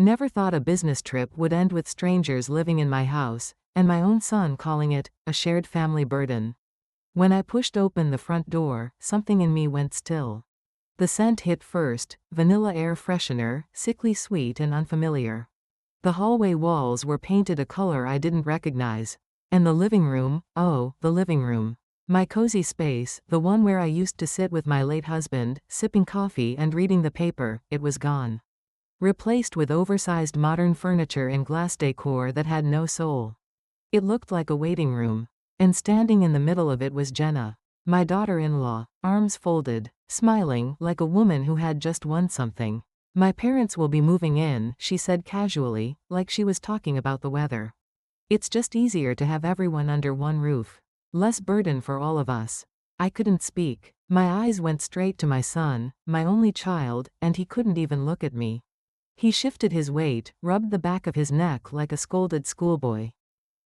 Never thought a business trip would end with strangers living in my house, and my own son calling it a shared family burden. When I pushed open the front door, something in me went still. The scent hit first, vanilla air freshener, sickly sweet and unfamiliar. The hallway walls were painted a color I didn't recognize. And the living room, oh, the living room. My cozy space, the one where I used to sit with my late husband, sipping coffee and reading the paper, it was gone. Replaced with oversized modern furniture and glass decor that had no soul. It looked like a waiting room. And standing in the middle of it was Jenna, my daughter-in-law, arms folded, smiling like a woman who had just won something. My parents will be moving in, she said casually, like she was talking about the weather. It's just easier to have everyone under one roof. Less burden for all of us. I couldn't speak. My eyes went straight to my son, my only child, and he couldn't even look at me. He shifted his weight, rubbed the back of his neck like a scolded schoolboy.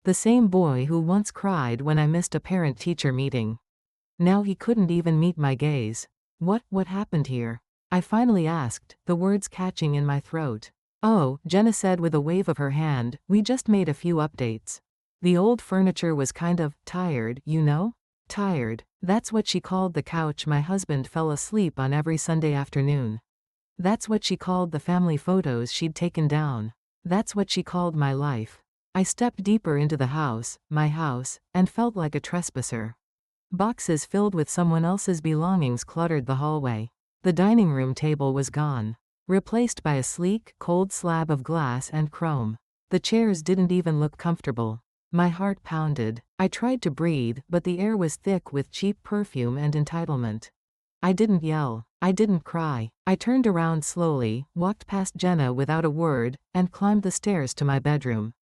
The same boy who once cried when I missed a parent-teacher meeting. Now he couldn't even meet my gaze. What happened here? I finally asked, the words catching in my throat. Oh, Jenna said with a wave of her hand, we just made a few updates. The old furniture was kind of tired, you know? Tired. That's what she called the couch my husband fell asleep on every Sunday afternoon. That's what she called the family photos she'd taken down. That's what she called my life. I stepped deeper into the house, my house, and felt like a trespasser. Boxes filled with someone else's belongings cluttered the hallway. The dining room table was gone. Replaced by a sleek, cold slab of glass and chrome. The chairs didn't even look comfortable. My heart pounded. I tried to breathe, but the air was thick with cheap perfume and entitlement. I didn't yell. I didn't cry. I turned around slowly, walked past Jenna without a word, and climbed the stairs to my bedroom.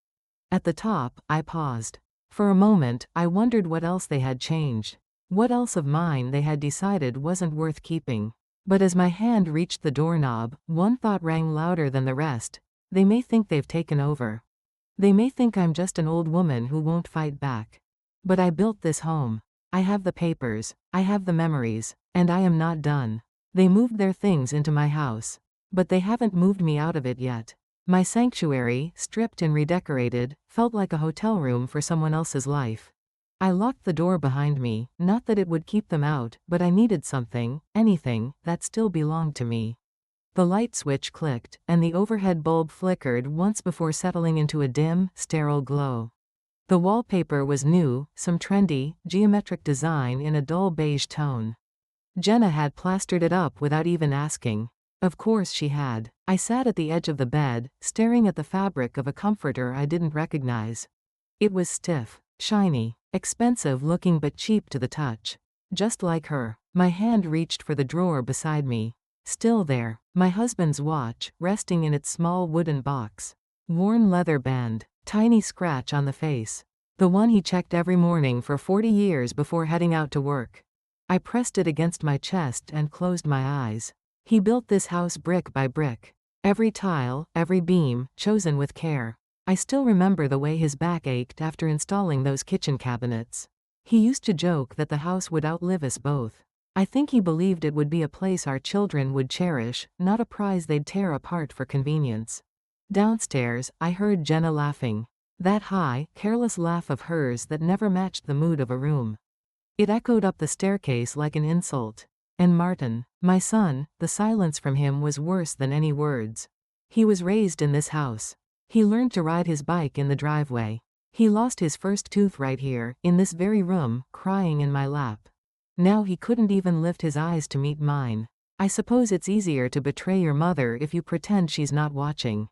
At the top, I paused. For a moment, I wondered what else they had changed. What else of mine they had decided wasn't worth keeping. But as my hand reached the doorknob, one thought rang louder than the rest. They may think they've taken over. They may think I'm just an old woman who won't fight back. But I built this home. I have the papers. I have the memories. And I am not done. They moved their things into my house. But they haven't moved me out of it yet. My sanctuary, stripped and redecorated, felt like a hotel room for someone else's life. I locked the door behind me, not that it would keep them out, but I needed something, anything, that still belonged to me. The light switch clicked, and the overhead bulb flickered once before settling into a dim, sterile glow. The wallpaper was new, some trendy, geometric design in a dull beige tone. Jenna had plastered it up without even asking. Of course she had. I sat at the edge of the bed, staring at the fabric of a comforter I didn't recognize. It was stiff, shiny, expensive looking but cheap to the touch. Just like her. My hand reached for the drawer beside me. Still there. My husband's watch, resting in its small wooden box. Worn leather band. Tiny scratch on the face. The one he checked every morning for 40 years before heading out to work. I pressed it against my chest and closed my eyes. He built this house brick by brick. Every tile, every beam, chosen with care. I still remember the way his back ached after installing those kitchen cabinets. He used to joke that the house would outlive us both. I think he believed it would be a place our children would cherish, not a prize they'd tear apart for convenience. Downstairs, I heard Jenna laughing. That high, careless laugh of hers that never matched the mood of a room. It echoed up the staircase like an insult. And Martin, my son, the silence from him was worse than any words. He was raised in this house. He learned to ride his bike in the driveway. He lost his first tooth right here, in this very room, crying in my lap. Now he couldn't even lift his eyes to meet mine. I suppose it's easier to betray your mother if you pretend she's not watching.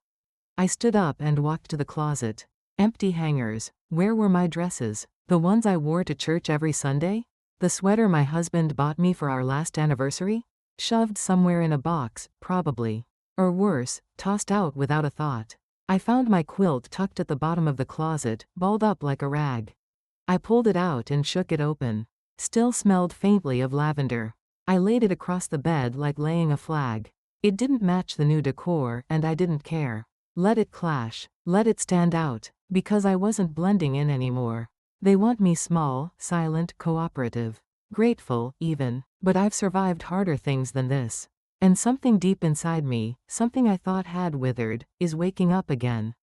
I stood up and walked to the closet. Empty hangers. Where were my dresses? The ones I wore to church every Sunday? The sweater my husband bought me for our last anniversary? Shoved somewhere in a box, probably. Or worse, tossed out without a thought. I found my quilt tucked at the bottom of the closet, balled up like a rag. I pulled it out and shook it open. Still smelled faintly of lavender. I laid it across the bed like laying a flag. It didn't match the new decor, and I didn't care. Let it clash. Let it stand out. Because I wasn't blending in anymore. They want me small, silent, cooperative. Grateful, even. But I've survived harder things than this. And something deep inside me, something I thought had withered, is waking up again.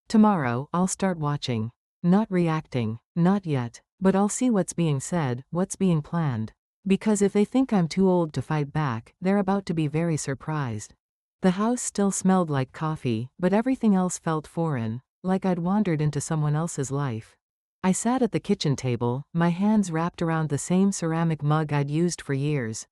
Tomorrow, I'll start watching. Not reacting, not yet, but I'll see what's being said, what's being planned. Because if they think I'm too old to fight back, they're about to be very surprised. The house still smelled like coffee, but everything else felt foreign, like I'd wandered into someone else's life. I sat at the kitchen table, my hands wrapped around the same ceramic mug I'd used for years.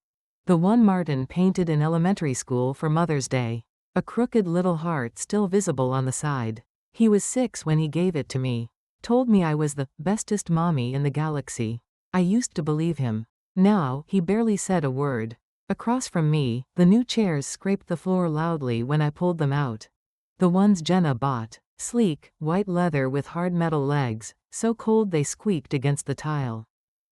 The one Martin painted in elementary school for Mother's Day. A crooked little heart still visible on the side. He was 6 when he gave it to me. Told me I was the bestest mommy in the galaxy. I used to believe him. Now, he barely said a word. Across from me, the new chairs scraped the floor loudly when I pulled them out. The ones Jenna bought. Sleek, white leather with hard metal legs, so cold they squeaked against the tile.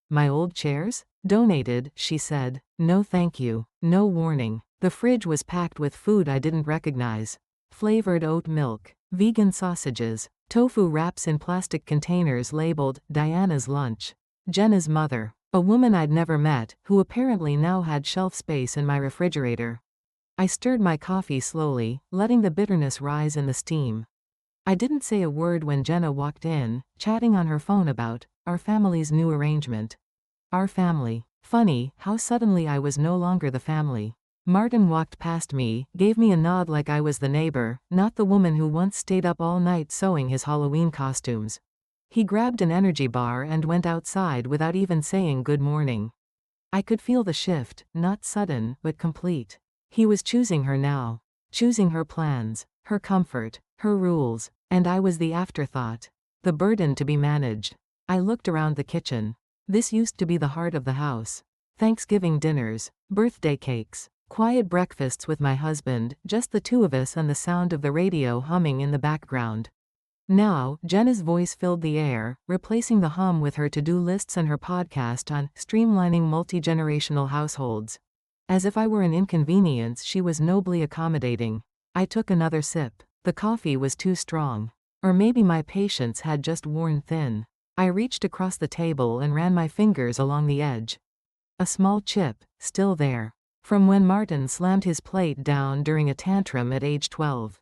My old chairs? Donated, she said. No thank you. No warning. The fridge was packed with food I didn't recognize. Flavored oat milk, vegan sausages, tofu wraps in plastic containers labeled Diana's lunch. Jenna's mother, a woman I'd never met, who apparently now had shelf space in my refrigerator. I stirred my coffee slowly, letting the bitterness rise in the steam. I didn't say a word when Jenna walked in, chatting on her phone about our family's new arrangement. Our family. Funny, how suddenly I was no longer the family. Martin walked past me, gave me a nod like I was the neighbor, not the woman who once stayed up all night sewing his Halloween costumes. He grabbed an energy bar and went outside without even saying good morning. I could feel the shift, not sudden, but complete. He was choosing her now. Choosing her plans, her comfort, her rules, and I was the afterthought. The burden to be managed. I looked around the kitchen. This used to be the heart of the house. Thanksgiving dinners, birthday cakes, quiet breakfasts with my husband, just the two of us and the sound of the radio humming in the background. Now, Jenna's voice filled the air, replacing the hum with her to-do lists and her podcast on streamlining multi-generational households. As if I were an inconvenience, she was nobly accommodating. I took another sip. The coffee was too strong. Or maybe my patience had just worn thin. I reached across the table and ran my fingers along the edge. A small chip, still there. From when Martin slammed his plate down during a tantrum at age 12.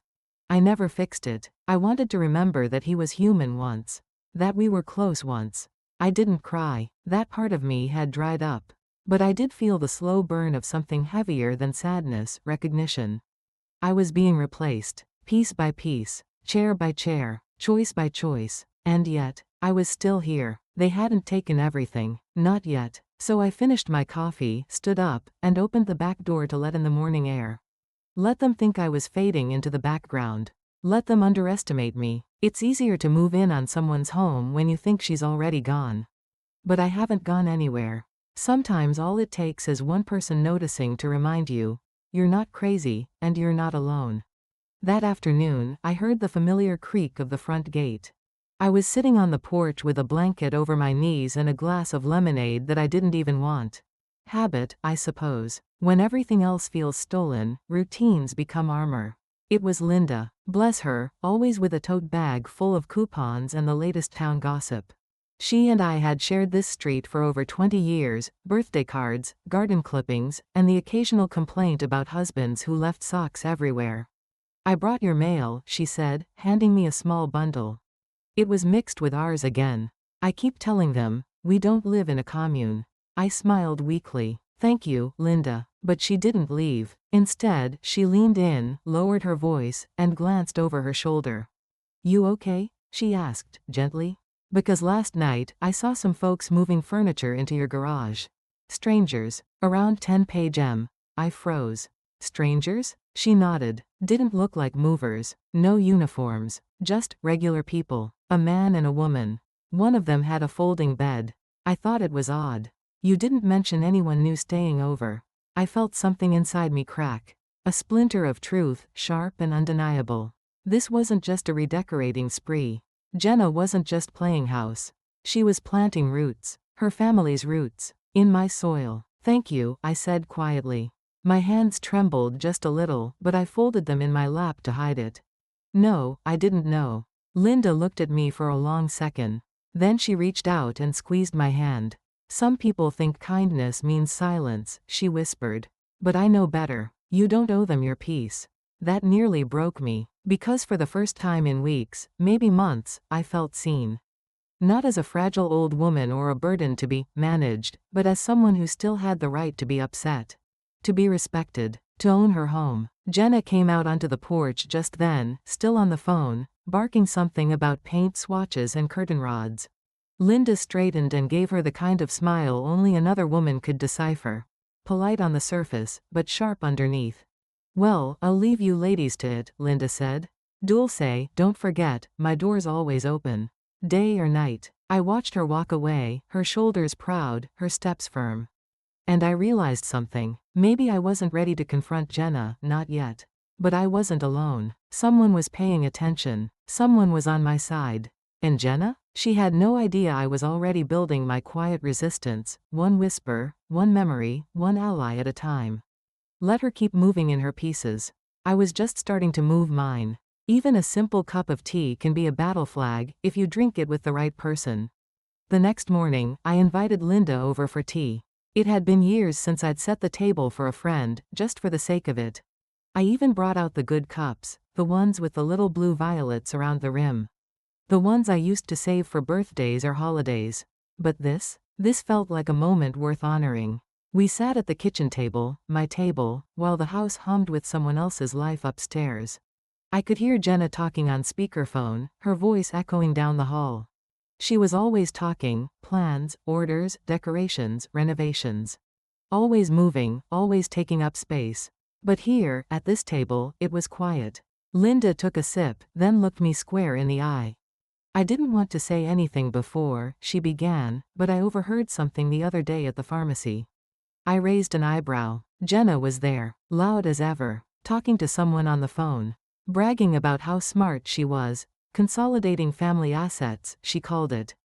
I never fixed it. I wanted to remember that he was human once. That we were close once. I didn't cry. That part of me had dried up. But I did feel the slow burn of something heavier than sadness, recognition. I was being replaced, piece by piece, chair by chair, choice by choice. And yet, I was still here. They hadn't taken everything. Not yet. So I finished my coffee, stood up, and opened the back door to let in the morning air. Let them think I was fading into the background. Let them underestimate me. It's easier to move in on someone's home when you think she's already gone. But I haven't gone anywhere. Sometimes all it takes is one person noticing to remind you, you're not crazy, and you're not alone. That afternoon, I heard the familiar creak of the front gate. I was sitting on the porch with a blanket over my knees and a glass of lemonade that I didn't even want. Habit, I suppose. When everything else feels stolen, routines become armor. It was Linda, bless her, always with a tote bag full of coupons and the latest town gossip. She and I had shared this street for over 20 years, birthday cards, garden clippings, and the occasional complaint about husbands who left socks everywhere. I brought your mail, she said, handing me a small bundle. It was mixed with ours again. I keep telling them, we don't live in a commune. I smiled weakly. Thank you, Linda. But she didn't leave. Instead, she leaned in, lowered her voice, and glanced over her shoulder. You okay? She asked, gently. Because last night, I saw some folks moving furniture into your garage. Strangers. Around 10 page M. I froze. Strangers? She nodded. Didn't look like movers. No uniforms. Just regular people. A man and a woman. One of them had a folding bed. I thought it was odd. You didn't mention anyone new staying over. I felt something inside me crack. A splinter of truth, sharp and undeniable. This wasn't just a redecorating spree. Jenna wasn't just playing house. She was planting roots. Her family's roots. In my soil. Thank you, I said quietly. My hands trembled just a little, but I folded them in my lap to hide it. No, I didn't know. Linda looked at me for a long second. Then she reached out and squeezed my hand. Some people think kindness means silence, she whispered. But I know better. You don't owe them your peace. That nearly broke me, because for the first time in weeks, maybe months, I felt seen. Not as a fragile old woman or a burden to be managed, but as someone who still had the right to be upset. To be respected. To own her home. Jenna came out onto the porch just then, still on the phone, barking something about paint swatches and curtain rods. Linda straightened and gave her the kind of smile only another woman could decipher. Polite on the surface, but sharp underneath. Well, I'll leave you ladies to it, Linda said. Dulce, don't forget, my door's always open. Day or night. I watched her walk away, her shoulders proud, her steps firm. And I realized something. Maybe I wasn't ready to confront Jenna, not yet. But I wasn't alone. Someone was paying attention. Someone was on my side. And Jenna? She had no idea I was already building my quiet resistance, one whisper, one memory, one ally at a time. Let her keep moving in her pieces. I was just starting to move mine. Even a simple cup of tea can be a battle flag if you drink it with the right person. The next morning, I invited Linda over for tea. It had been years since I'd set the table for a friend, just for the sake of it. I even brought out the good cups, the ones with the little blue violets around the rim. The ones I used to save for birthdays or holidays. But this felt like a moment worth honoring. We sat at the kitchen table, my table, while the house hummed with someone else's life upstairs. I could hear Jenna talking on speakerphone, her voice echoing down the hall. She was always talking, plans, orders, decorations, renovations. Always moving, always taking up space. But here, at this table, it was quiet. Linda took a sip, then looked me square in the eye. I didn't want to say anything before, she began, but I overheard something the other day at the pharmacy. I raised an eyebrow. Jenna was there, loud as ever, talking to someone on the phone. Bragging about how smart she was. Consolidating family assets, she called it.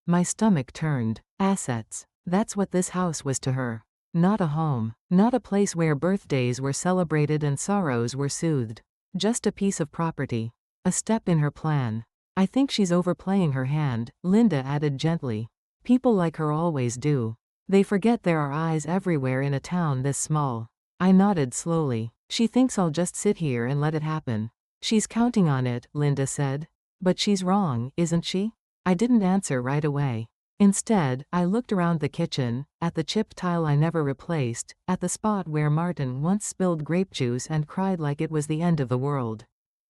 My stomach turned. Assets. That's what this house was to her. Not a home. Not a place where birthdays were celebrated and sorrows were soothed. Just a piece of property. A step in her plan. I think she's overplaying her hand, Linda added gently. People like her always do. They forget there are eyes everywhere in a town this small. I nodded slowly. She thinks I'll just sit here and let it happen. She's counting on it, Linda said. But she's wrong, isn't she? I didn't answer right away. Instead, I looked around the kitchen, at the chipped tile I never replaced, at the spot where Martin once spilled grape juice and cried like it was the end of the world.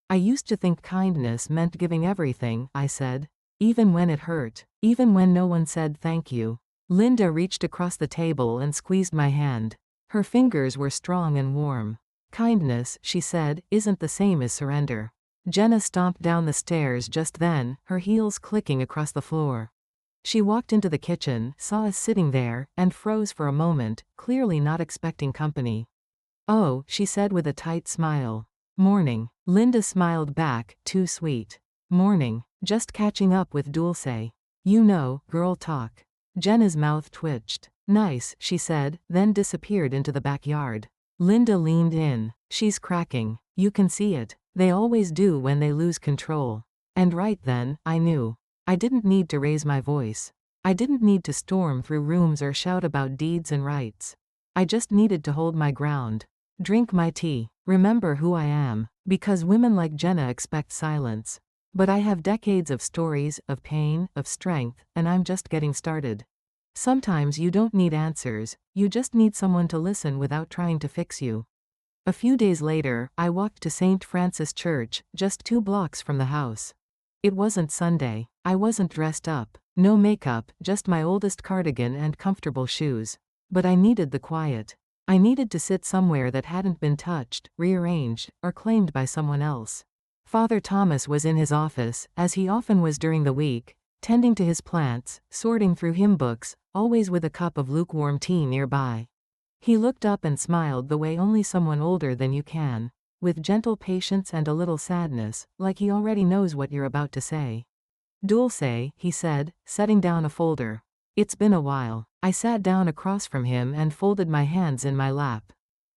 I used to think kindness meant giving everything, I said. Even when it hurt. Even when no one said thank you. Linda reached across the table and squeezed my hand. Her fingers were strong and warm. Kindness, she said, isn't the same as surrender. Jenna stomped down the stairs just then, her heels clicking across the floor. She walked into the kitchen, saw us sitting there, and froze for a moment, clearly not expecting company. Oh, she said with a tight smile. Morning. Linda smiled back, too sweet. Morning. Just catching up with Dulce. You know, girl talk. Jenna's mouth twitched. Nice, she said, then disappeared into the backyard. Linda leaned in. She's cracking. You can see it. They always do when they lose control. And right then, I knew. I didn't need to raise my voice. I didn't need to storm through rooms or shout about deeds and rights. I just needed to hold my ground. Drink my tea. Remember who I am. Because women like Jenna expect silence. But I have decades of stories, of pain, of strength, and I'm just getting started. Sometimes you don't need answers, you just need someone to listen without trying to fix you. A few days later, I walked to St. Francis Church, just 2 blocks from the house. It wasn't Sunday. I wasn't dressed up. No makeup, just my oldest cardigan and comfortable shoes. But I needed the quiet. I needed to sit somewhere that hadn't been touched, rearranged, or claimed by someone else. Father Thomas was in his office, as he often was during the week, tending to his plants, sorting through hymn books, always with a cup of lukewarm tea nearby. He looked up and smiled the way only someone older than you can, with gentle patience and a little sadness, like he already knows what you're about to say. Dulce, he said, setting down a folder. It's been a while. I sat down across from him and folded my hands in my lap.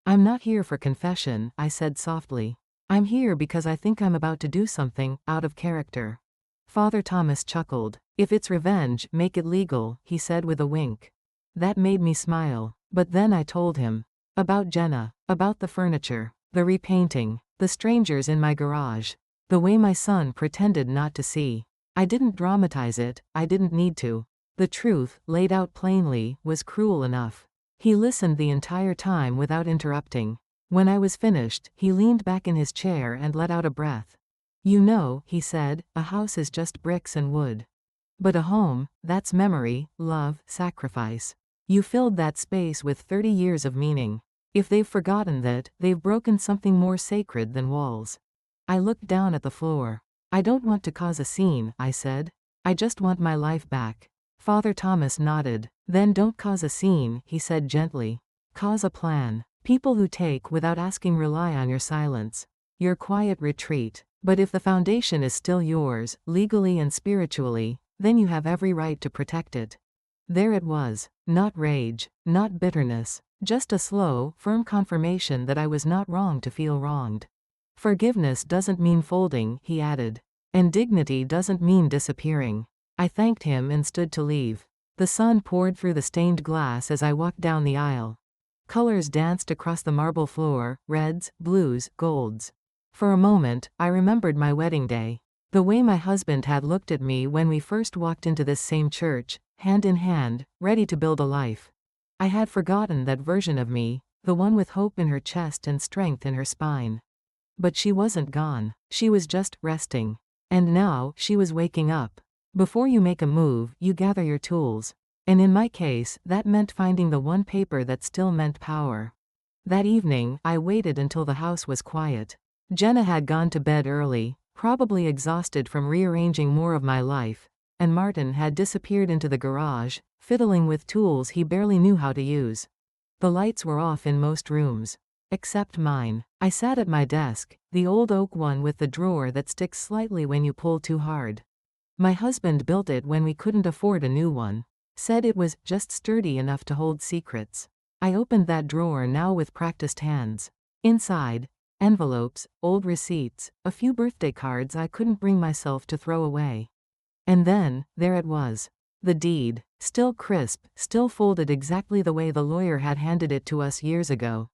I'm not here for confession, I said softly. I'm here because I think I'm about to do something out of character. Father Thomas chuckled. If it's revenge, make it legal, he said with a wink. That made me smile. But then I told him. About Jenna, about the furniture, the repainting, the strangers in my garage, the way my son pretended not to see. I didn't dramatize it, I didn't need to. The truth, laid out plainly, was cruel enough. He listened the entire time without interrupting. When I was finished, he leaned back in his chair and let out a breath. You know, he said, a house is just bricks and wood. But a home, that's memory, love, sacrifice. You filled that space with 30 years of meaning. If they've forgotten that, they've broken something more sacred than walls. I looked down at the floor. I don't want to cause a scene, I said. I just want my life back. Father Thomas nodded. Then don't cause a scene, he said gently. Cause a plan. People who take without asking rely on your silence. Your quiet retreat. But if the foundation is still yours, legally and spiritually, then you have every right to protect it. There it was. Not rage, not bitterness, just a slow, firm confirmation that I was not wrong to feel wronged. Forgiveness doesn't mean folding, he added. And dignity doesn't mean disappearing. I thanked him and stood to leave. The sun poured through the stained glass as I walked down the aisle. Colors danced across the marble floor, reds, blues, golds. For a moment, I remembered my wedding day. The way my husband had looked at me when we first walked into this same church, hand in hand, ready to build a life. I had forgotten that version of me, the one with hope in her chest and strength in her spine. But she wasn't gone. She was just resting. And now, she was waking up. Before you make a move, you gather your tools. And in my case, that meant finding the one paper that still meant power. That evening, I waited until the house was quiet. Jenna had gone to bed early, probably exhausted from rearranging more of my life, and Martin had disappeared into the garage, fiddling with tools he barely knew how to use. The lights were off in most rooms. Except mine. I sat at my desk, the old oak one with the drawer that sticks slightly when you pull too hard. My husband built it when we couldn't afford a new one. Said it was just sturdy enough to hold secrets. I opened that drawer now with practiced hands. Inside, envelopes, old receipts, a few birthday cards I couldn't bring myself to throw away. And then, there it was. The deed, still crisp, still folded exactly the way the lawyer had handed it to us years ago.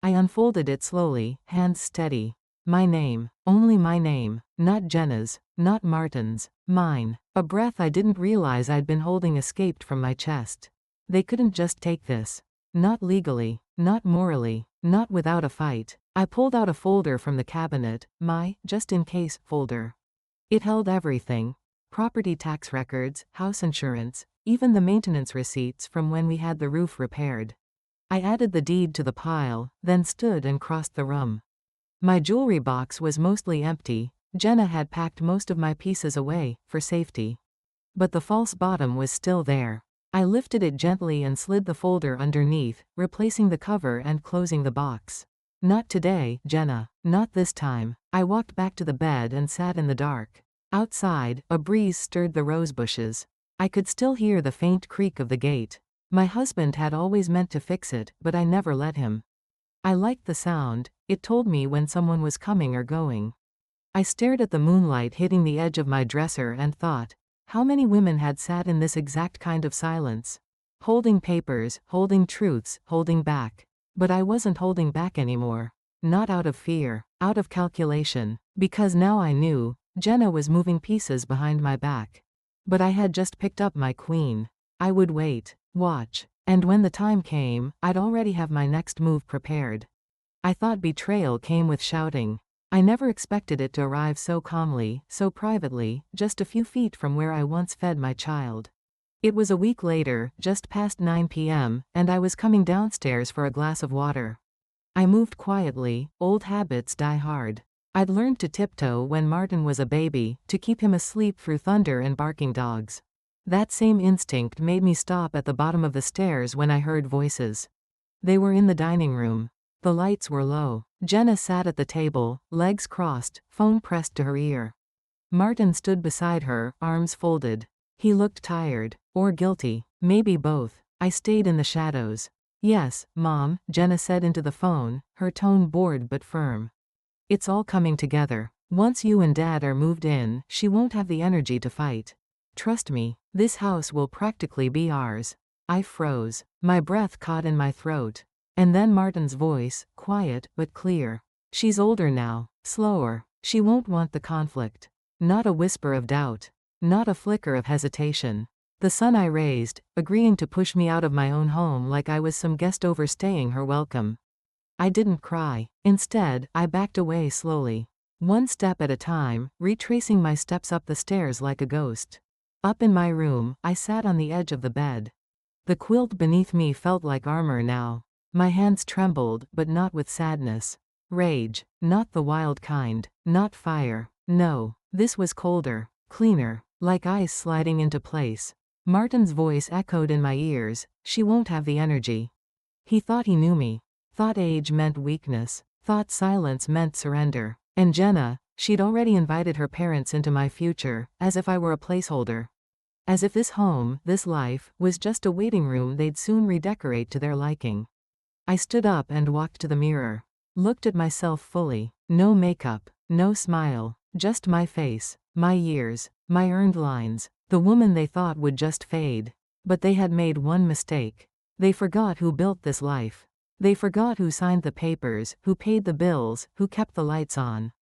I unfolded it slowly, hands steady. My name, only my name, not Jenna's, not Martin's, mine. A breath I didn't realize I'd been holding escaped from my chest. They couldn't just take this. Not legally, not morally, not without a fight. I pulled out a folder from the cabinet, my just-in-case folder. It held everything. Property tax records, house insurance, even the maintenance receipts from when we had the roof repaired. I added the deed to the pile, then stood and crossed the room. My jewelry box was mostly empty. Jenna had packed most of my pieces away, for safety. But the false bottom was still there. I lifted it gently and slid the folder underneath, replacing the cover and closing the box. Not today, Jenna. Not this time. I walked back to the bed and sat in the dark. Outside, a breeze stirred the rose bushes. I could still hear the faint creak of the gate. My husband had always meant to fix it, but I never let him. I liked the sound. It told me when someone was coming or going. I stared at the moonlight hitting the edge of my dresser and thought, how many women had sat in this exact kind of silence? Holding papers, holding truths, holding back. But I wasn't holding back anymore. Not out of fear, out of calculation, because now I knew, Jenna was moving pieces behind my back. But I had just picked up my queen. I would wait, watch, and when the time came, I'd already have my next move prepared. I thought betrayal came with shouting. I never expected it to arrive so calmly, so privately, just a few feet from where I once fed my child. It was a week later, just past 9 p.m., and I was coming downstairs for a glass of water. I moved quietly. Old habits die hard. I'd learned to tiptoe when Martin was a baby, to keep him asleep through thunder and barking dogs. That same instinct made me stop at the bottom of the stairs when I heard voices. They were in the dining room. The lights were low. Jenna sat at the table, legs crossed, phone pressed to her ear. Martin stood beside her, arms folded. He looked tired, or guilty, maybe both. I stayed in the shadows. Yes, Mom, Jenna said into the phone, her tone bored but firm. It's all coming together. Once you and Dad are moved in, she won't have the energy to fight. Trust me, this house will practically be ours. I froze. My breath caught in my throat. And then Martin's voice, quiet but clear. She's older now, slower. She won't want the conflict. Not a whisper of doubt. Not a flicker of hesitation. The son I raised, agreeing to push me out of my own home like I was some guest overstaying her welcome. I didn't cry. Instead, I backed away slowly. One step at a time, retracing my steps up the stairs like a ghost. Up in my room, I sat on the edge of the bed. The quilt beneath me felt like armor now. My hands trembled, but not with sadness. Rage. Not the wild kind. Not fire. No. This was colder. Cleaner. Like ice sliding into place. Martin's voice echoed in my ears. She won't have the energy. He thought he knew me. Thought age meant weakness. Thought silence meant surrender. And Jenna, she'd already invited her parents into my future, as if I were a placeholder. As if this home, this life, was just a waiting room they'd soon redecorate to their liking. I stood up and walked to the mirror. Looked at myself fully. No makeup. No smile. Just my face. My years. My earned lines. The woman they thought would just fade. But they had made one mistake. They forgot who built this life. They forgot who signed the papers, who paid the bills, who kept the lights on.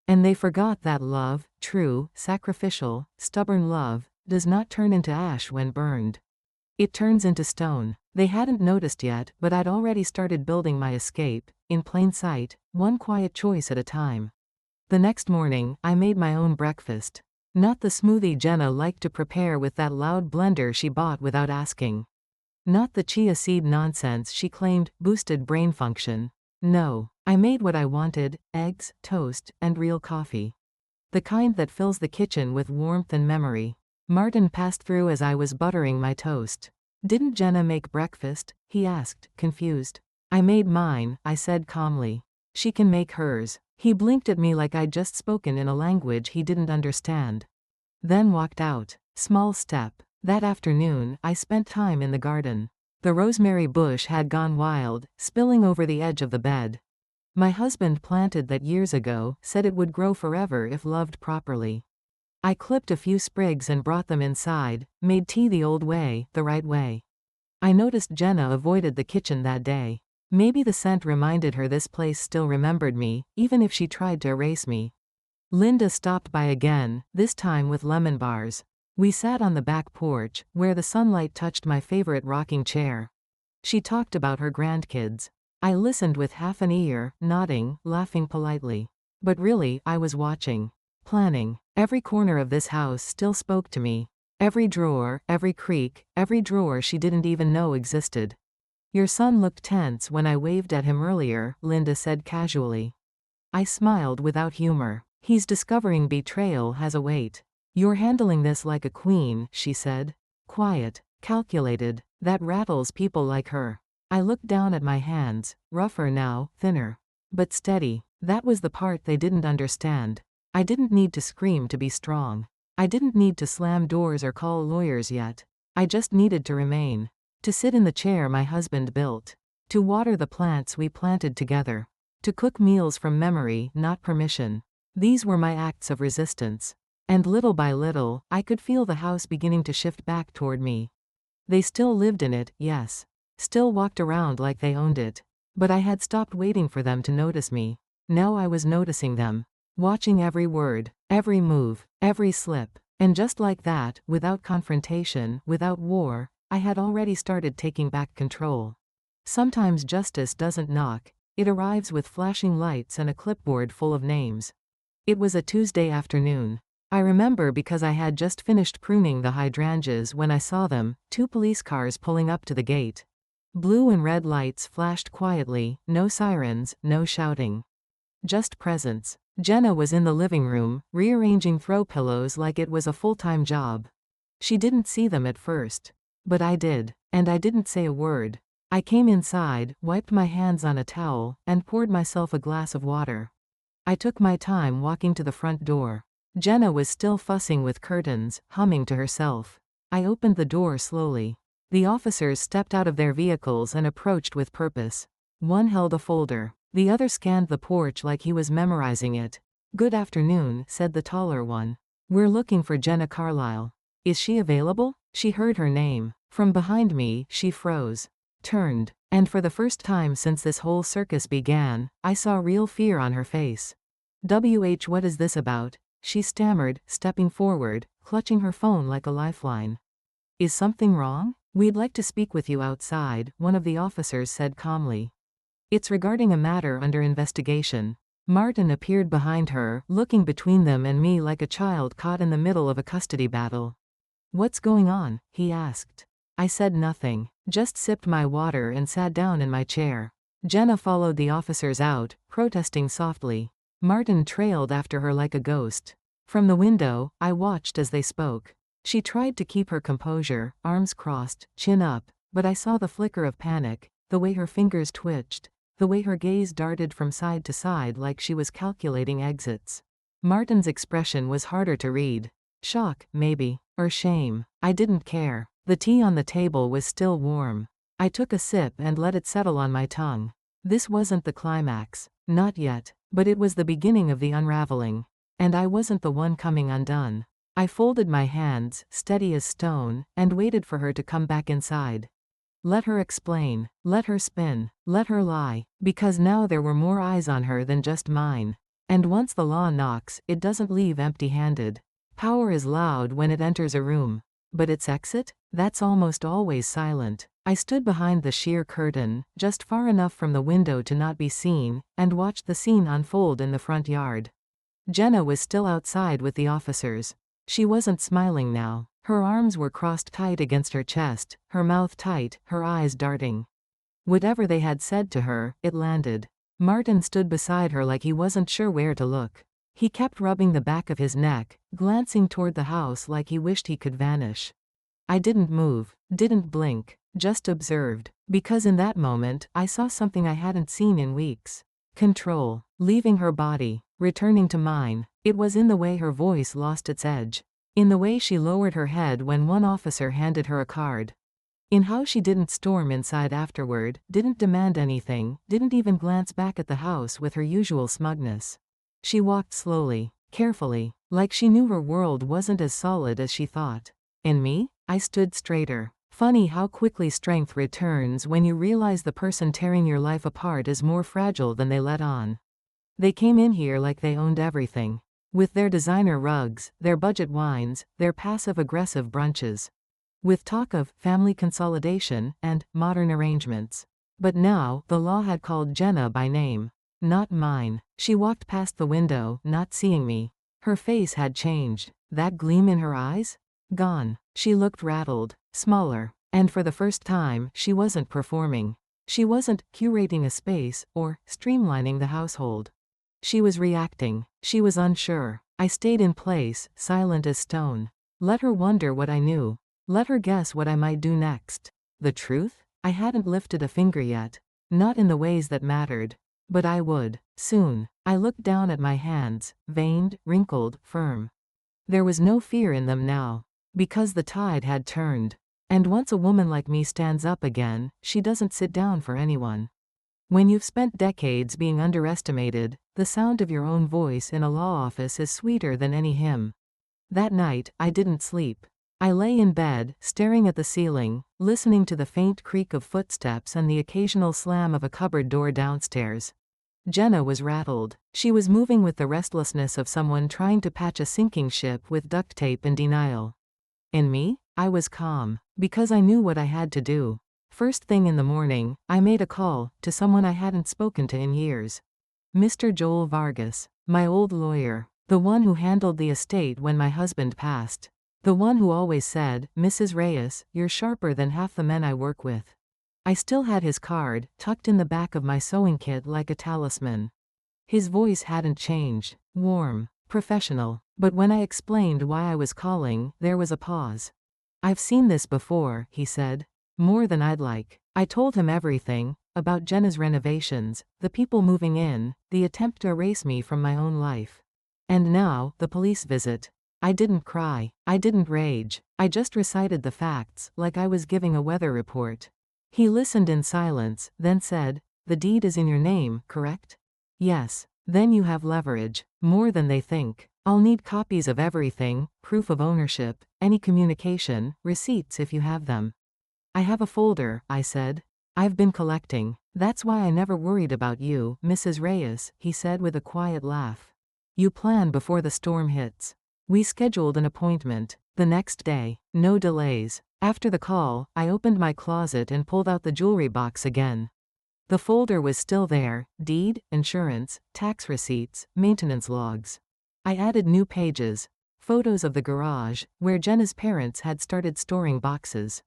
And they forgot that love, true, sacrificial, stubborn love, does not turn into ash when burned. It turns into stone. They hadn't noticed yet, but I'd already started building my escape, in plain sight, one quiet choice at a time. The next morning, I made my own breakfast. Not the smoothie Jenna liked to prepare with that loud blender she bought without asking. Not the chia seed nonsense she claimed boosted brain function. No, I made what I wanted: eggs, toast, and real coffee. The kind that fills the kitchen with warmth and memory. Martin passed through as I was buttering my toast. "Didn't Jenna make breakfast?" he asked, confused. "I made mine," I said calmly. "She can make hers." He blinked at me like I'd just spoken in a language he didn't understand. Then walked out. Small step. That afternoon, I spent time in the garden. The rosemary bush had gone wild, spilling over the edge of the bed. My husband planted that years ago, said it would grow forever if loved properly. I clipped a few sprigs and brought them inside, made tea the old way, the right way. I noticed Jenna avoided the kitchen that day. Maybe the scent reminded her this place still remembered me, even if she tried to erase me. Linda stopped by again, this time with lemon bars. We sat on the back porch, where the sunlight touched my favorite rocking chair. She talked about her grandkids. I listened with half an ear, nodding, laughing politely. But really, I was watching. Planning. Every corner of this house still spoke to me. Every drawer, every creak, every drawer she didn't even know existed. "Your son looked tense when I waved at him earlier," Linda said casually. I smiled without humor. "He's discovering betrayal has a weight. You're handling this like a queen," she said. "Quiet, calculated, that rattles people like her." I looked down at my hands, rougher now, thinner. But steady. That was the part they didn't understand. I didn't need to scream to be strong. I didn't need to slam doors or call lawyers yet. I just needed to remain. To sit in the chair my husband built. To water the plants we planted together. To cook meals from memory, not permission. These were my acts of resistance. And little by little, I could feel the house beginning to shift back toward me. They still lived in it, yes. Still walked around like they owned it. But I had stopped waiting for them to notice me. Now I was noticing them. Watching every word, every move, every slip. And just like that, without confrontation, without war, I had already started taking back control. Sometimes justice doesn't knock. It arrives with flashing lights and a clipboard full of names. It was a Tuesday afternoon. I remember because I had just finished pruning the hydrangeas when I saw them, 2 police cars pulling up to the gate. Blue and red lights flashed quietly, no sirens, no shouting. Just presence. Jenna was in the living room, rearranging throw pillows like it was a full-time job. She didn't see them at first. But I did. And I didn't say a word. I came inside, wiped my hands on a towel, and poured myself a glass of water. I took my time walking to the front door. Jenna was still fussing with curtains, humming to herself. I opened the door slowly. The officers stepped out of their vehicles and approached with purpose. One held a folder. The other scanned the porch like he was memorizing it. "Good afternoon," said the taller one. "We're looking for Jenna Carlisle. Is she available?" She heard her name. From behind me, she froze. turned, and for the first time since this whole circus began, I saw real fear on her face. What is this about? She stammered, stepping forward, clutching her phone like a lifeline. Is something wrong? We'd like to speak with you outside, one of the officers said calmly. It's regarding a matter under investigation. Martin appeared behind her, looking between them and me like a child caught in the middle of a custody battle. What's going on? He asked. I said nothing, just sipped my water and sat down in my chair. Jenna followed the officers out, protesting softly. Martin trailed after her like a ghost. From the window, I watched as they spoke. She tried to keep her composure, arms crossed, chin up, but I saw the flicker of panic, the way her fingers twitched, the way her gaze darted from side to side like she was calculating exits. Martin's expression was harder to read. Shock, maybe, or shame. I didn't care. The tea on the table was still warm. I took a sip and let it settle on my tongue. This wasn't the climax. Not yet, but it was the beginning of the unraveling. And I wasn't the one coming undone. I folded my hands, steady as stone, and waited for her to come back inside. Let her explain, let her spin, let her lie, because now there were more eyes on her than just mine. And once the law knocks, it doesn't leave empty-handed. Power is loud when it enters a room. But its exit? That's almost always silent. I stood behind the sheer curtain, just far enough from the window to not be seen, and watched the scene unfold in the front yard. Jenna was still outside with the officers. She wasn't smiling now. Her arms were crossed tight against her chest, her mouth tight, her eyes darting. Whatever they had said to her, it landed. Martin stood beside her like he wasn't sure where to look. He kept rubbing the back of his neck, glancing toward the house like he wished he could vanish. I didn't move, didn't blink, just observed, because in that moment, I saw something I hadn't seen in weeks. Control, leaving her body, returning to mine. It was in the way her voice lost its edge. In the way she lowered her head when one officer handed her a card. In how she didn't storm inside afterward, didn't demand anything, didn't even glance back at the house with her usual smugness. She walked slowly, carefully, like she knew her world wasn't as solid as she thought. And me? I stood straighter. Funny how quickly strength returns when you realize the person tearing your life apart is more fragile than they let on. They came in here like they owned everything. With their designer rugs, their budget wines, their passive-aggressive brunches. With talk of family consolidation and modern arrangements. But now, the law had called Jenna by name. Not mine. She walked past the window, not seeing me. Her face had changed. That gleam in her eyes? Gone. She looked rattled, smaller, and for the first time, she wasn't performing. She wasn't curating a space or streamlining the household. She was reacting. She was unsure. I stayed in place, silent as stone. Let her wonder what I knew. Let her guess what I might do next. The truth? I hadn't lifted a finger yet. Not in the ways that mattered. But I would. Soon. I looked down at my hands, veined, wrinkled, firm. There was no fear in them now. Because the tide had turned. And once a woman like me stands up again, she doesn't sit down for anyone. When you've spent decades being underestimated, the sound of your own voice in a law office is sweeter than any hymn. That night, I didn't sleep. I lay in bed, staring at the ceiling, listening to the faint creak of footsteps and the occasional slam of a cupboard door downstairs. Jenna was rattled. She was moving with the restlessness of someone trying to patch a sinking ship with duct tape and denial. And me? I was calm, because I knew what I had to do. First thing in the morning, I made a call to someone I hadn't spoken to in years. Mr. Joel Vargas, my old lawyer, the one who handled the estate when my husband passed. The one who always said, "Mrs. Reyes, you're sharper than half the men I work with." I still had his card, tucked in the back of my sewing kit like a talisman. His voice hadn't changed, warm, professional, but when I explained why I was calling, there was a pause. "I've seen this before," he said. More than I'd like. I told him everything, about Jenna's renovations, the people moving in, the attempt to erase me from my own life. And now, the police visit. I didn't cry. I didn't rage. I just recited the facts, like I was giving a weather report. He listened in silence, then said, "The deed is in your name, correct?" "Yes." "Then you have leverage. More than they think. I'll need copies of everything, proof of ownership, any communication, receipts if you have them." "I have a folder," I said. I've been collecting. That's why I never worried about you, Mrs. Reyes, he said with a quiet laugh. You plan before the storm hits. We scheduled an appointment. The next day. No delays. After the call, I opened my closet and pulled out the jewelry box again. The folder was still there: deed, insurance, tax receipts, maintenance logs. I added new pages. Photos of the garage, where Jenna's parents had started storing boxes.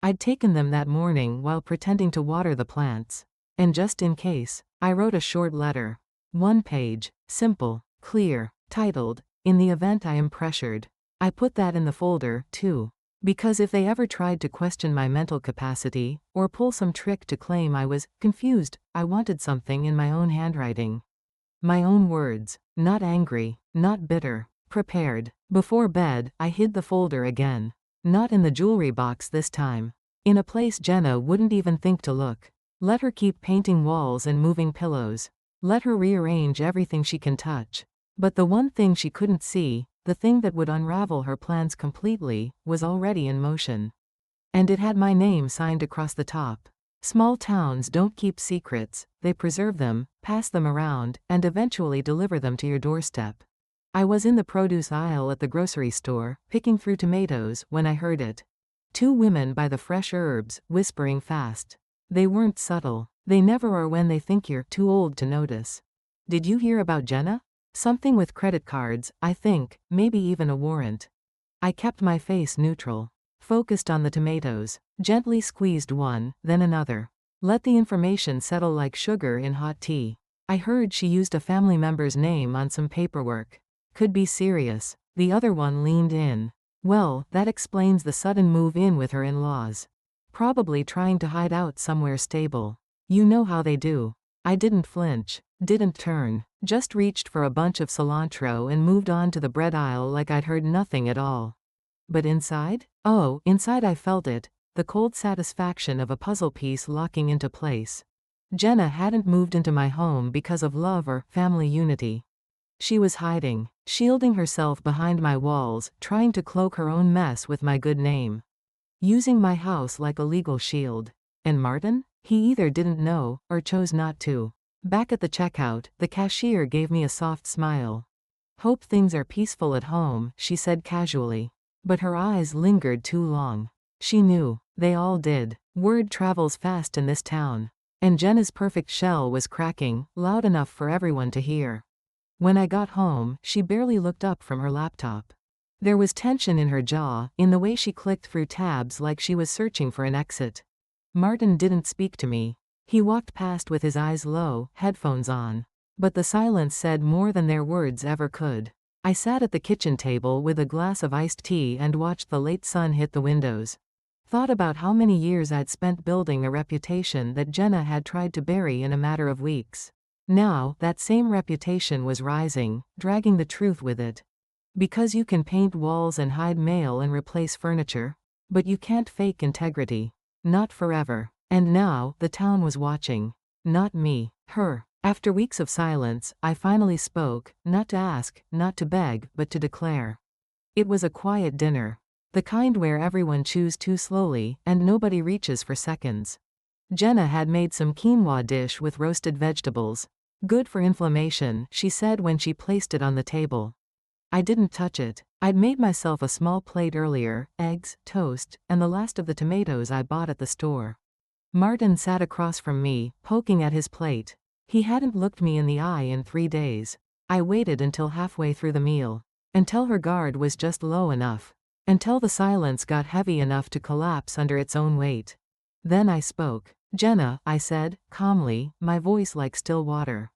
I'd taken them that morning while pretending to water the plants. And just in case, I wrote a short letter. 1 page, simple, clear, titled, "In the event I am pressured." I put that in the folder, too. Because if they ever tried to question my mental capacity, or pull some trick to claim I was confused, I wanted something in my own handwriting. My own words. Not angry, not bitter. Prepared. Before bed, I hid the folder again. Not in the jewelry box this time. In a place Jenna wouldn't even think to look. Let her keep painting walls and moving pillows. Let her rearrange everything she can touch. But the one thing she couldn't see, the thing that would unravel her plans completely, was already in motion. And it had my name signed across the top. Small towns don't keep secrets, they preserve them, pass them around, and eventually deliver them to your doorstep. I was in the produce aisle at the grocery store, picking through tomatoes, when I heard it. 2 women by the fresh herbs, whispering fast. They weren't subtle. They never are when they think you're too old to notice. Did you hear about Jenna? Something with credit cards, I think, maybe even a warrant. I kept my face neutral. Focused on the tomatoes. Gently squeezed one, then another. Let the information settle like sugar in hot tea. I heard she used a family member's name on some paperwork. Could be serious. The other one leaned in. Well, that explains the sudden move in with her in-laws. Probably trying to hide out somewhere stable. You know how they do. I didn't flinch. Didn't turn. Just reached for a bunch of cilantro and moved on to the bread aisle like I'd heard nothing at all. But inside? Oh, inside I felt it. The cold satisfaction of a puzzle piece locking into place. Jenna hadn't moved into my home because of love or family unity. She was hiding, shielding herself behind my walls, trying to cloak her own mess with my good name. Using my house like a legal shield. And Martin? He either didn't know, or chose not to. Back at the checkout, the cashier gave me a soft smile. Hope things are peaceful at home, she said casually. But her eyes lingered too long. She knew. They all did. Word travels fast in this town. And Jenna's perfect shell was cracking, loud enough for everyone to hear. When I got home, she barely looked up from her laptop. There was tension in her jaw, in the way she clicked through tabs like she was searching for an exit. Martin didn't speak to me. He walked past with his eyes low, headphones on. But the silence said more than their words ever could. I sat at the kitchen table with a glass of iced tea and watched the late sun hit the windows. Thought about how many years I'd spent building a reputation that Jenna had tried to bury in a matter of weeks. Now, that same reputation was rising, dragging the truth with it. Because you can paint walls and hide mail and replace furniture. But you can't fake integrity. Not forever. And now, the town was watching. Not me. Her. After weeks of silence, I finally spoke, not to ask, not to beg, but to declare. It was a quiet dinner. The kind where everyone chews too slowly, and nobody reaches for seconds. Jenna had made some quinoa dish with roasted vegetables. Good for inflammation, she said when she placed it on the table. I didn't touch it. I'd made myself a small plate earlier, eggs, toast, and the last of the tomatoes I bought at the store. Martin sat across from me, poking at his plate. He hadn't looked me in the eye in 3 days. I waited until halfway through the meal. Until her guard was just low enough. Until the silence got heavy enough to collapse under its own weight. Then I spoke. Jenna, I said, calmly, my voice like still water.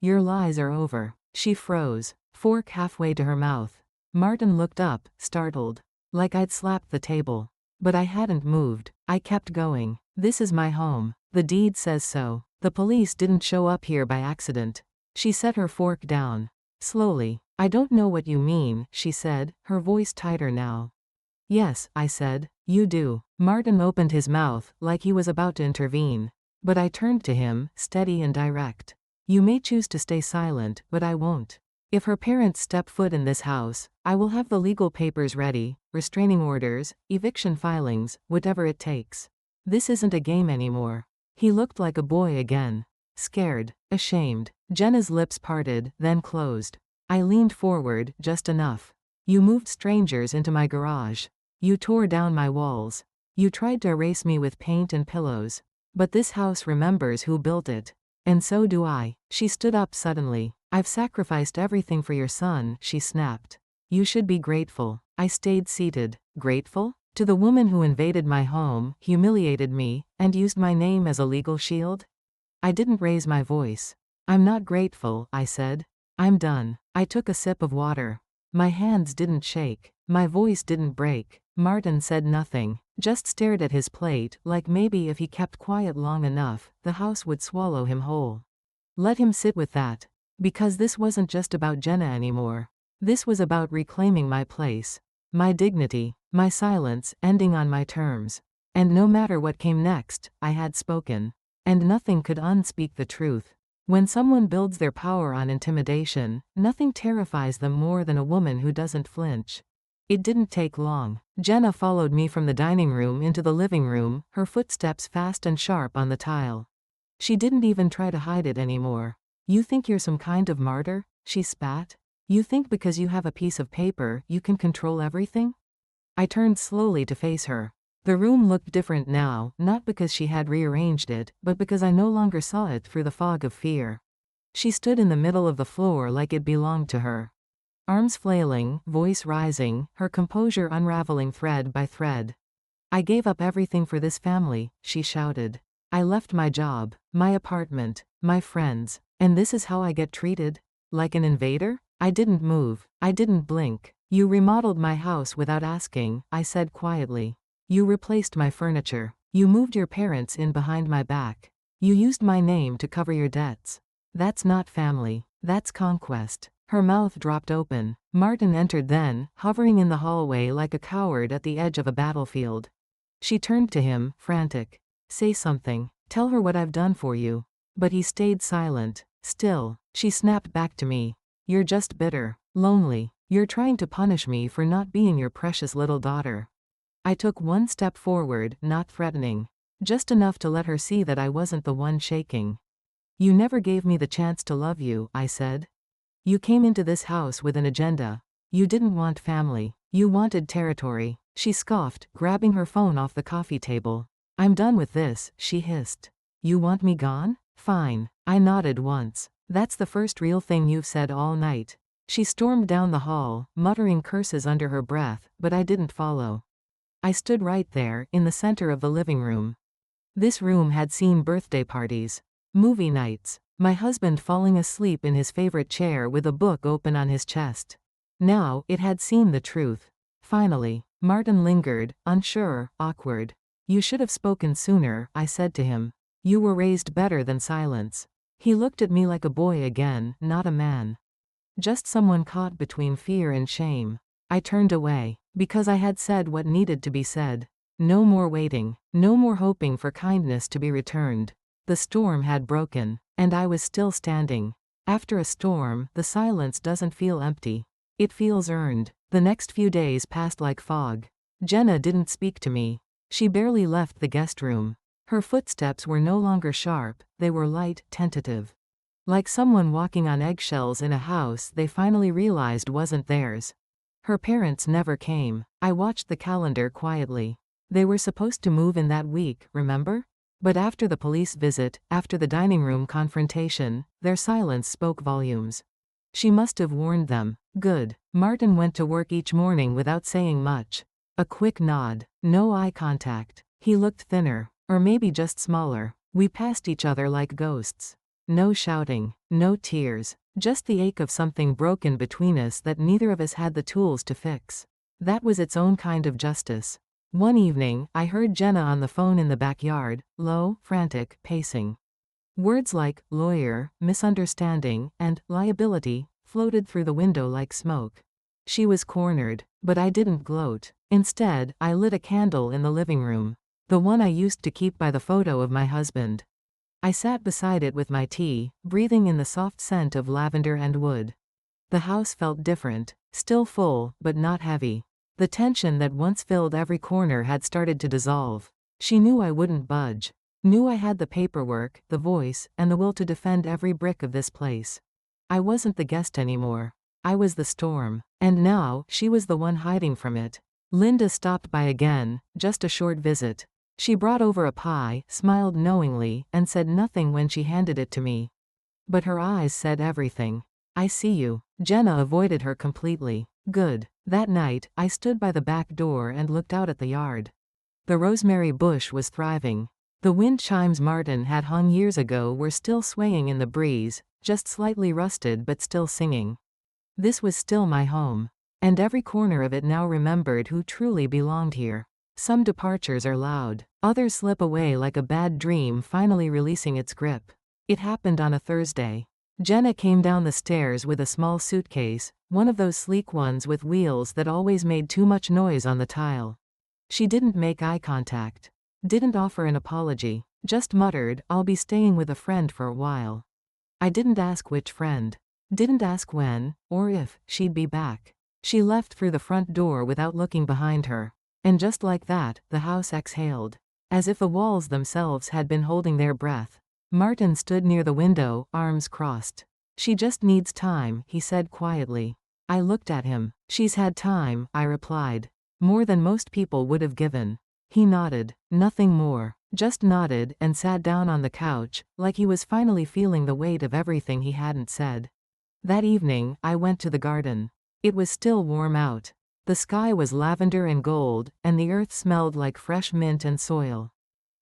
Your lies are over. She froze, fork halfway to her mouth. Martin looked up, startled. Like I'd slapped the table. But I hadn't moved. I kept going. This is my home. The deed says so. The police didn't show up here by accident. She set her fork down. Slowly. I don't know what you mean, she said, her voice tighter now. Yes, I said, you do. Martin opened his mouth, like he was about to intervene. But I turned to him, steady and direct. You may choose to stay silent, but I won't. If her parents step foot in this house, I will have the legal papers ready, restraining orders, eviction filings, whatever it takes. This isn't a game anymore. He looked like a boy again. Scared. Ashamed. Jenna's lips parted, then closed. I leaned forward, just enough. You moved strangers into my garage. You tore down my walls. You tried to erase me with paint and pillows. But this house remembers who built it. And so do I. She stood up suddenly. I've sacrificed everything for your son, she snapped. You should be grateful. I stayed seated. Grateful? To the woman who invaded my home, humiliated me, and used my name as a legal shield? I didn't raise my voice. I'm not grateful, I said. I'm done. I took a sip of water. My hands didn't shake. My voice didn't break. Martin said nothing, just stared at his plate, like maybe if he kept quiet long enough, the house would swallow him whole. Let him sit with that. Because this wasn't just about Jenna anymore. This was about reclaiming my place. My dignity. My silence, ending on my terms. And no matter what came next, I had spoken. And nothing could unspeak the truth. When someone builds their power on intimidation, nothing terrifies them more than a woman who doesn't flinch. It didn't take long. Jenna followed me from the dining room into the living room, her footsteps fast and sharp on the tile. She didn't even try to hide it anymore. You think you're some kind of martyr? She spat. You think because you have a piece of paper, you can control everything? I turned slowly to face her. The room looked different now, not because she had rearranged it, but because I no longer saw it through the fog of fear. She stood in the middle of the floor like it belonged to her. Arms flailing, voice rising, her composure unraveling thread by thread. I gave up everything for this family, she shouted. I left my job, my apartment, my friends, and this is how I get treated? Like an invader? I didn't move. I didn't blink. You remodeled my house without asking, I said quietly. You replaced my furniture. You moved your parents in behind my back. You used my name to cover your debts. That's not family. That's conquest. Her mouth dropped open. Martin entered then, hovering in the hallway like a coward at the edge of a battlefield. She turned to him, frantic. Say something. Tell her what I've done for you. But he stayed silent. Still, she snapped back to me. You're just bitter. Lonely. You're trying to punish me for not being your precious little daughter. I took one step forward, not threatening. Just enough to let her see that I wasn't the one shaking. You never gave me the chance to love you, I said. You came into this house with an agenda. You didn't want family. You wanted territory. She scoffed, grabbing her phone off the coffee table. I'm done with this, she hissed. You want me gone? Fine. I nodded once. That's the first real thing you've said all night. She stormed down the hall, muttering curses under her breath, but I didn't follow. I stood right there, in the center of the living room. This room had seen birthday parties, movie nights, my husband falling asleep in his favorite chair with a book open on his chest. Now, it had seen the truth. Finally, Martin lingered, unsure, awkward. You should have spoken sooner, I said to him. You were raised better than silence. He looked at me like a boy again, not a man. Just someone caught between fear and shame. I turned away, because I had said what needed to be said. No more waiting, no more hoping for kindness to be returned. The storm had broken, and I was still standing. After a storm, the silence doesn't feel empty. It feels earned. The next few days passed like fog. Jenna didn't speak to me. She barely left the guest room. Her footsteps were no longer sharp, they were light, tentative. Like someone walking on eggshells in a house they finally realized wasn't theirs. Her parents never came. I watched the calendar quietly. They were supposed to move in that week, remember? But after the police visit, after the dining room confrontation, their silence spoke volumes. She must have warned them. Good. Martin went to work each morning without saying much. A quick nod. No eye contact. He looked thinner. Or maybe just smaller. We passed each other like ghosts. No shouting. No tears. Just the ache of something broken between us that neither of us had the tools to fix. That was its own kind of justice. One evening, I heard Jenna on the phone in the backyard, low, frantic, pacing. Words like lawyer, misunderstanding, and liability floated through the window like smoke. She was cornered, but I didn't gloat. Instead, I lit a candle in the living room. The one I used to keep by the photo of my husband. I sat beside it with my tea, breathing in the soft scent of lavender and wood. The house felt different, still full, but not heavy. The tension that once filled every corner had started to dissolve. She knew I wouldn't budge. Knew I had the paperwork, the voice, and the will to defend every brick of this place. I wasn't the guest anymore. I was the storm. And now, she was the one hiding from it. Linda stopped by again, just a short visit. She brought over a pie, smiled knowingly, and said nothing when she handed it to me. But her eyes said everything. I see you. Jenna avoided her completely. Good. That night, I stood by the back door and looked out at the yard. The rosemary bush was thriving. The wind chimes Martin had hung years ago were still swaying in the breeze, just slightly rusted but still singing. This was still my home. And every corner of it now remembered who truly belonged here. Some departures are loud. Others slip away like a bad dream finally releasing its grip. It happened on a Thursday. Jenna came down the stairs with a small suitcase, one of those sleek ones with wheels that always made too much noise on the tile. She didn't make eye contact. Didn't offer an apology. Just muttered, "I'll be staying with a friend for a while." I didn't ask which friend. Didn't ask when, or if, she'd be back. She left through the front door without looking behind her. And just like that, the house exhaled. As if the walls themselves had been holding their breath. Martin stood near the window, arms crossed. "She just needs time," he said quietly. I looked at him. "She's had time," I replied. "More than most people would have given." He nodded. Nothing more. Just nodded and sat down on the couch, like he was finally feeling the weight of everything he hadn't said. That evening, I went to the garden. It was still warm out. The sky was lavender and gold, and the earth smelled like fresh mint and soil.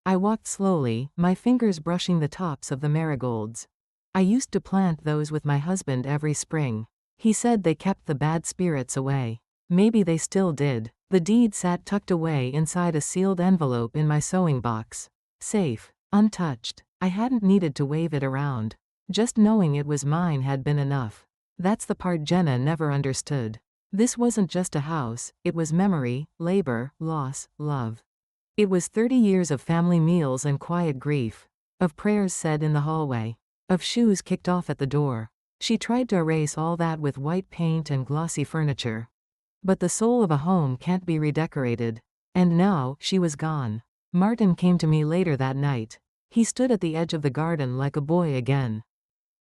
I walked slowly, my fingers brushing the tops of the marigolds. I used to plant those with my husband every spring. He said they kept the bad spirits away. Maybe they still did. The deed sat tucked away inside a sealed envelope in my sewing box. Safe. Untouched. I hadn't needed to wave it around. Just knowing it was mine had been enough. That's the part Jenna never understood. This wasn't just a house, it was memory, labor, loss, love. It was 30 years of family meals and quiet grief. Of prayers said in the hallway. Of shoes kicked off at the door. She tried to erase all that with white paint and glossy furniture. But the soul of a home can't be redecorated. And now, she was gone. Martin came to me later that night. He stood at the edge of the garden like a boy again.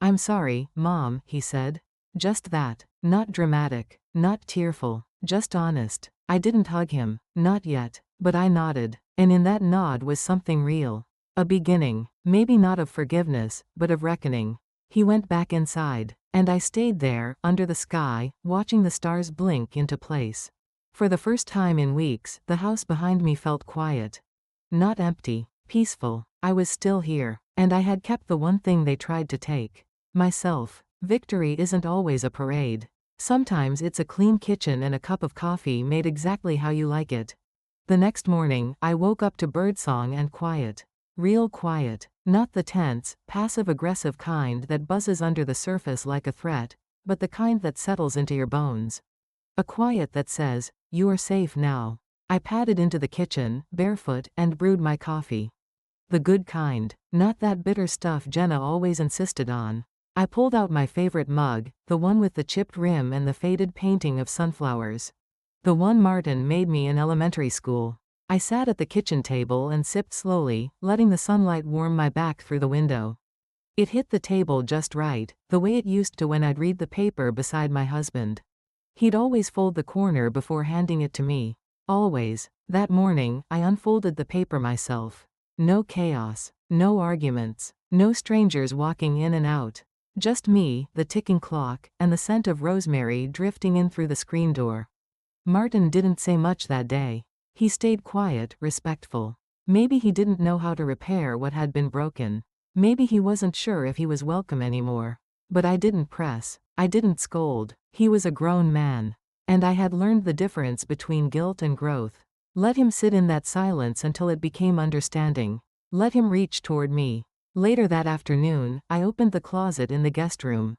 "I'm sorry, Mom," he said. Just that. Not dramatic. Not tearful. Just honest. I didn't hug him. Not yet. But I nodded. And in that nod was something real. A beginning. Maybe not of forgiveness, but of reckoning. He went back inside. And I stayed there, under the sky, watching the stars blink into place. For the first time in weeks, the house behind me felt quiet. Not empty. Peaceful. I was still here. And I had kept the one thing they tried to take. Myself. Victory isn't always a parade. Sometimes it's a clean kitchen and a cup of coffee made exactly how you like it. The next morning, I woke up to birdsong and quiet. Real quiet. Not the tense, passive-aggressive kind that buzzes under the surface like a threat, but the kind that settles into your bones. A quiet that says, "You are safe now." I padded into the kitchen, barefoot, and brewed my coffee. The good kind. Not that bitter stuff Jenna always insisted on. I pulled out my favorite mug, the one with the chipped rim and the faded painting of sunflowers. The one Martin made me in elementary school. I sat at the kitchen table and sipped slowly, letting the sunlight warm my back through the window. It hit the table just right, the way it used to when I'd read the paper beside my husband. He'd always fold the corner before handing it to me. Always. That morning, I unfolded the paper myself. No chaos. No arguments. No strangers walking in and out. Just me, the ticking clock, and the scent of rosemary drifting in through the screen door. Martin didn't say much that day. He stayed quiet, respectful. Maybe he didn't know how to repair what had been broken. Maybe he wasn't sure if he was welcome anymore. But I didn't press. I didn't scold. He was a grown man. And I had learned the difference between guilt and growth. Let him sit in that silence until it became understanding. Let him reach toward me. Later that afternoon, I opened the closet in the guest room.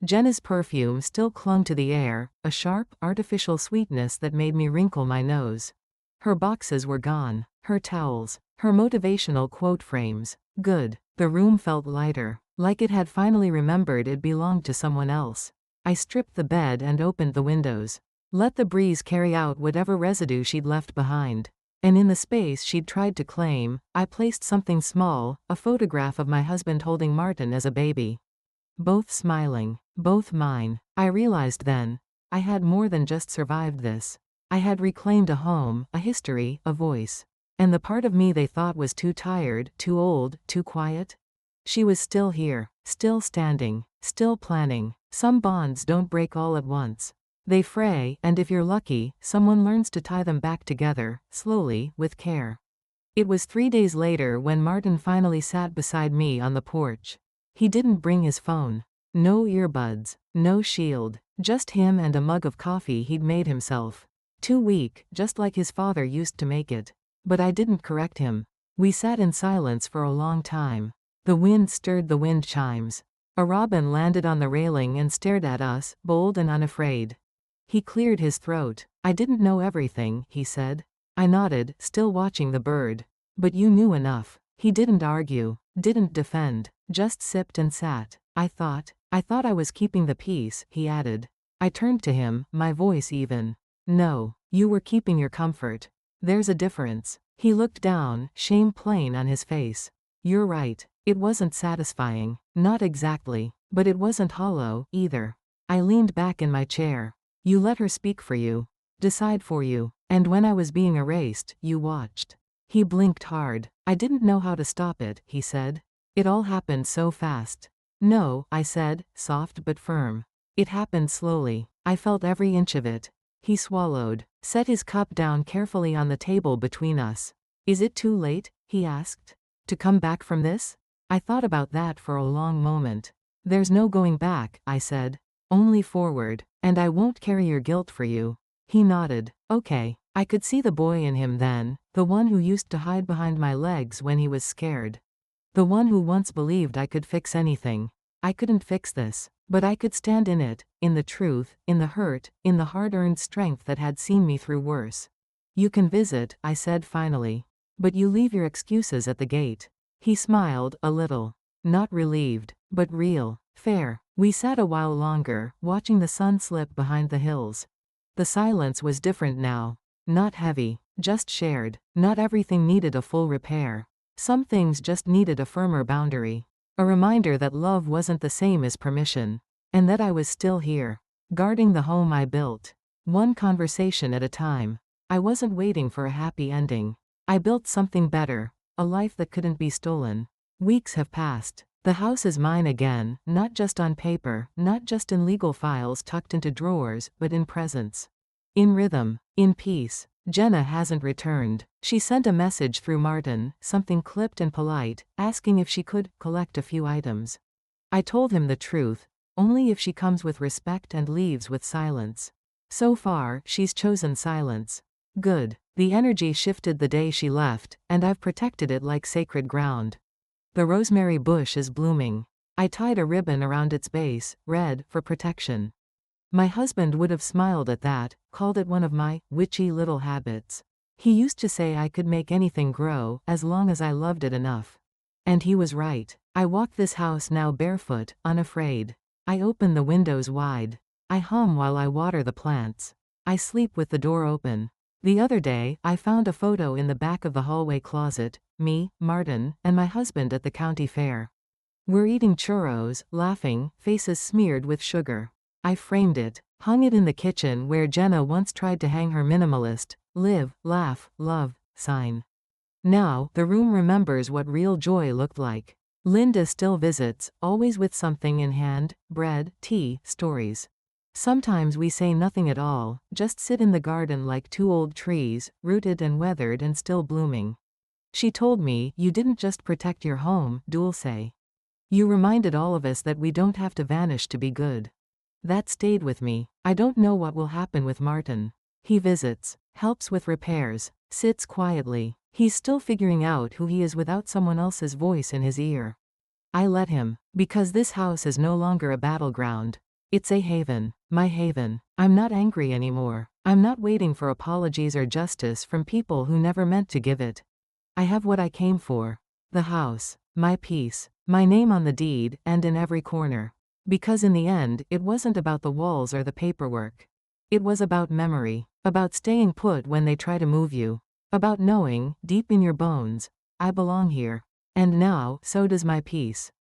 Jenna's perfume still clung to the air, a sharp, artificial sweetness that made me wrinkle my nose. Her boxes were gone. Her towels. Her motivational quote frames. Good. The room felt lighter. Like it had finally remembered it belonged to someone else. I stripped the bed and opened the windows. Let the breeze carry out whatever residue she'd left behind. And in the space she'd tried to claim, I placed something small, a photograph of my husband holding Martin as a baby. Both smiling, both mine. I realized then, I had more than just survived this. I had reclaimed a home, a history, a voice. And the part of me they thought was too tired, too old, too quiet? She was still here, still standing, still planning. Some bonds don't break all at once. They fray, and if you're lucky, someone learns to tie them back together, slowly, with care. It was 3 days later when Martin finally sat beside me on the porch. He didn't bring his phone. No earbuds, no shield, just him and a mug of coffee he'd made himself. Too weak, just like his father used to make it. But I didn't correct him. We sat in silence for a long time. The wind stirred the wind chimes. A robin landed on the railing and stared at us, bold and unafraid. He cleared his throat. I didn't know everything, he said. I nodded, still watching the bird. But you knew enough. He didn't argue, didn't defend, just sipped and sat. I thought I was keeping the peace, he added. I turned to him, my voice even. No, you were keeping your comfort. There's a difference. He looked down, shame plain on his face. You're right, it wasn't satisfying, not exactly, but it wasn't hollow, either. I leaned back in my chair. You let her speak for you, decide for you, and when I was being erased, you watched. He blinked hard. I didn't know how to stop it, he said. It all happened so fast. No, I said, soft but firm. It happened slowly. I felt every inch of it. He swallowed, set his cup down carefully on the table between us. Is it too late, he asked, to come back from this? I thought about that for a long moment. There's no going back, I said. Only forward, and I won't carry your guilt for you. He nodded. Okay. I could see the boy in him then, the one who used to hide behind my legs when he was scared. The one who once believed I could fix anything. I couldn't fix this, but I could stand in it, in the truth, in the hurt, in the hard-earned strength that had seen me through worse. You can visit, I said finally. But you leave your excuses at the gate. He smiled, a little. Not relieved, but real, fair. We sat a while longer, watching the sun slip behind the hills. The silence was different now. Not heavy, just shared. Not everything needed a full repair. Some things just needed a firmer boundary. A reminder that love wasn't the same as permission. And that I was still here, guarding the home I built. One conversation at a time. I wasn't waiting for a happy ending. I built something better, a life that couldn't be stolen. Weeks have passed. The house is mine again, not just on paper, not just in legal files tucked into drawers, but in presence. In rhythm, in peace. Jenna hasn't returned. She sent a message through Martin, something clipped and polite, asking if she could collect a few items. I told him the truth, only if she comes with respect and leaves with silence. So far, she's chosen silence. Good. The energy shifted the day she left, and I've protected it like sacred ground. The rosemary bush is blooming. I tied a ribbon around its base, red, for protection. My husband would have smiled at that, called it one of my witchy little habits. He used to say I could make anything grow, as long as I loved it enough. And he was right. I walk this house now barefoot, unafraid. I open the windows wide. I hum while I water the plants. I sleep with the door open. The other day, I found a photo in the back of the hallway closet, me, Martin, and my husband at the county fair. We're eating churros, laughing, faces smeared with sugar. I framed it, hung it in the kitchen where Jenna once tried to hang her minimalist, live, laugh, love, sign. Now, the room remembers what real joy looked like. Linda still visits, always with something in hand, bread, tea, stories. Sometimes we say nothing at all, just sit in the garden like two old trees, rooted and weathered and still blooming. She told me, you didn't just protect your home, Dulce. You reminded all of us that we don't have to vanish to be good. That stayed with me. I don't know what will happen with Martin. He visits, helps with repairs, sits quietly. He's still figuring out who he is without someone else's voice in his ear. I let him, because this house is no longer a battleground. It's a haven, my haven. I'm not angry anymore. I'm not waiting for apologies or justice from people who never meant to give it. I have what I came for. The house, my peace, my name on the deed, and in every corner. Because in the end, it wasn't about the walls or the paperwork. It was about memory, about staying put when they try to move you. About knowing, deep in your bones, I belong here. And now, so does my peace.